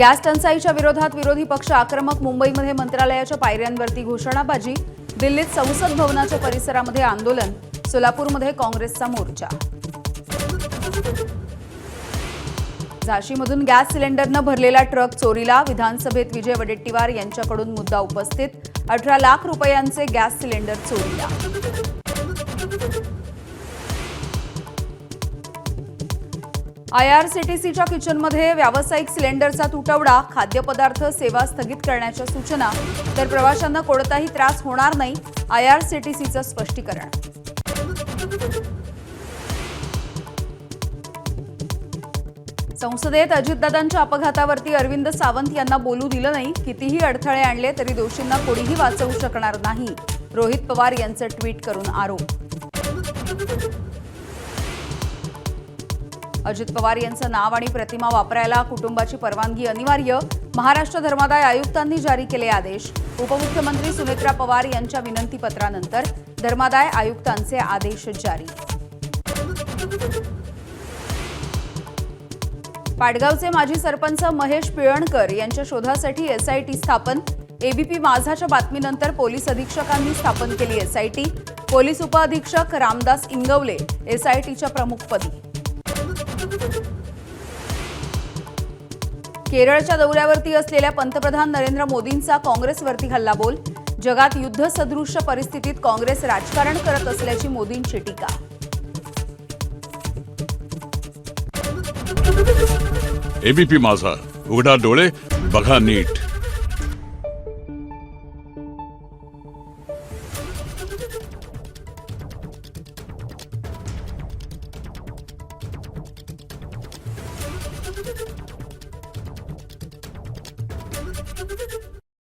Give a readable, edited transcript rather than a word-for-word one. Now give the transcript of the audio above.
Gas टंचाईच्या विरोधात विरोधी पक्ष आक्रमक, मुंबईमध्ये मंत्रालयाच्या पायऱ्यांवरती घोषणाबाजी, दिल्लीत संसद भवनाच्या परिसरामध्ये आंदोलन, सोलापूरमध्ये काँग्रेसचा मोर्चा. झाशीमधून गॅस सिलेंडरनं भरलेला ट्रक चोरीला, विधानसभेत विजय वडेट्टीवार यांच्याकडून मुद्दा उपस्थित. 18 लाख रुपयांचे गॅस सिलेंडर चोरीला. IRCTCच्या किचनमध्ये व्यावसायिक सिलेंडरचा तुटवडा, खाद्यपदार्थ सेवा स्थगित करण्याच्या सूचना, तर प्रवाशांना कोणताही त्रास होणार नाही, IRCTCचं स्पष्टीकरण. संसदेत अजितदादांच्या अपघातावरती अरविंद सावंत यांना बोलू दिलं नाही, कितीही अडथळे आणले तरी दोषींना कोणीही वाचवू शकणार नाही, रोहित पवार यांचं ट्विट करून आरोप. अजित पवार यांचं नाव आणि प्रतिमा वापरायला कुटुंबाची परवानगी अनिवार्य, महाराष्ट्र धर्मादाय आयुक्तांनी जारी केले आदेश. उपमुख्यमंत्री सुनेत्रा पवार यांच्या विनंतीपत्रानंतर धर्मादाय आयुक्तांचे आदेश जारी. पाटगावचे माजी सरपंच महेश पिळणकर यांच्या शोधासाठी SIT स्थापन, ABP माझाच्या बातमीनंतर पोलीस अधीक्षकांनी स्थापन केली SIT. पोलीस उपअधीक्षक रामदास इंगवले SITच्या प्रमुखपदी. केरळच्या दौऱ्यावरती असलेल्या पंतप्रधान नरेंद्र मोदींचा काँग्रेसवरती हल्लाबोल, जगात युद्धसदृश परिस्थितीत काँग्रेस राजकारण करत असल्याची मोदींची टीका. ABP माझा, उघडा डोळे बघा नीट.